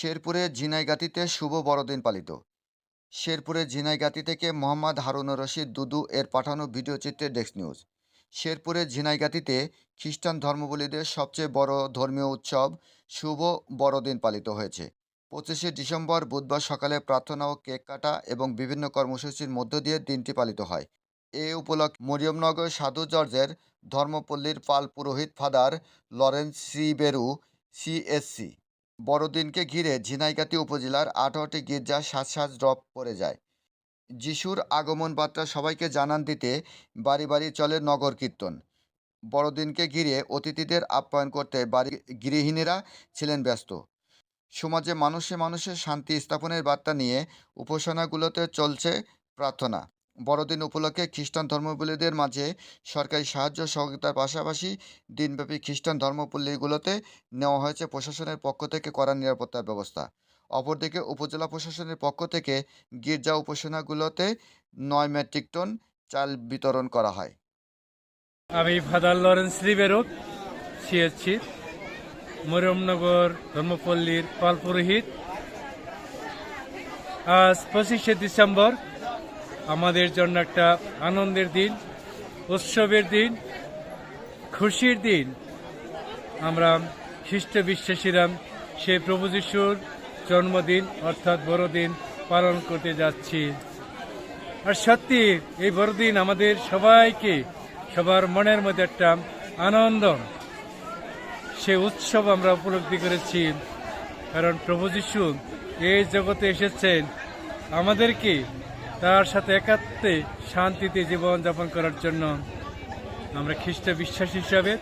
শেরপুরের ঝিনাইগাতীতে শুভ বড়দিন পালিত। শেরপুরের ঝিনাইগাতী থেকে মোহাম্মদ হারুনুর রশিদ দুদু এর পাঠানো ভিডিওচিত্রে ডেস্ক নিউজ। শেরপুরের ঝিনাইগাতীতে খ্রিস্টান ধর্মাবলম্বীদের সবচেয়ে বড় ধর্মীয় উৎসব শুভ বড়দিন পালিত হয়েছে। 25শে ডিসেম্বর বুধবার সকালে প্রার্থনা ও কেক কাটা এবং বিভিন্ন কর্মসূচির মধ্য দিয়ে দিনটি পালিত হয়। এ উপলক্ষে মরিয়মনগর সাধু জর্জের ধর্মপল্লীর পাল পুরোহিত ফাদার লরেন্স সিবেরু সিএসসি বড়দিনকে ঘিরে ঝিনাইগাতী উপজেলার 18টি গির্জা সাজ ড্রপ পড়ে যায়। যিশুর আগমন বার্তা সবাইকে জানান দিতে বাড়ি বাড়ি চলে নগর কীর্তন। বড়দিনকে ঘিরে অতিথিদের আপ্যায়ন করতে বাড়ির গৃহিণীরা ছিলেন ব্যস্ত। সমাজে মানুষে মানুষে শান্তি স্থাপনের বার্তা নিয়ে উপাসনাগুলোতে চলছে প্রার্থনা। বড়দিন উপলক্ষে খ্রিস্টান ধর্মাবলম্বীদের মাঝে সরকারি সাহায্য সহযোগিতার পাশাপাশি দিনব্যাপী খ্রিস্টান ধর্মপল্লীগুলোতে নেওয়া হয়েছে প্রশাসনের পক্ষ থেকে কড়া নিরাপত্তার ব্যবস্থা। অপরদিকে উপজেলা প্রশাসনের পক্ষ থেকে গির্জা উপাসনাগুলোতে 9 মেট্রিক টন চাল বিতরণ করা হয়। আমি father Lawrence Ribeiro CSC Mariamnagar ধর্মপল্লীর পাল পুরোহিত। আজ 25শে ডিসেম্বর আমাদের জন্য একটা আনন্দের দিন, উৎসবের দিন, খুশির দিন। আমরা খ্রিস্ট বিশ্বাসীরা সেই প্রভু যিশুর জন্মদিন অর্থাৎ বড়দিন পালন করতে যাচ্ছি। আর সত্যি এই বড়দিন আমাদের সবাইকে, সবার মনের মধ্যে একটা আনন্দ, সে উৎসব আমরা উপলব্ধি করেছি। কারণ প্রভু যিশু এই জগতে এসেছেন আমাদেরকে তার সাথে একাত্মে শান্তিতে জীবনযাপন করার জন্য। আমরা খ্রিস্ট বিশ্বাসী হিসাবে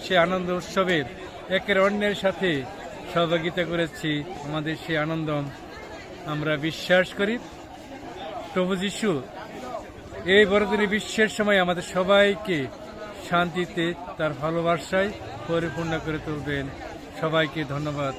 সে আনন্দ উৎসবের একের অন্যের সাথে সহযোগিতা করেছি। আমাদের সেই আনন্দ আমরা বিশ্বাস করি প্রভু যিশু এই বড়দিনে বিশ্বের সময় আমাদের সবাইকে শান্তিতে তার ভালোবাসায় পরিপূর্ণ করে তুলবেন। সবাইকে ধন্যবাদ।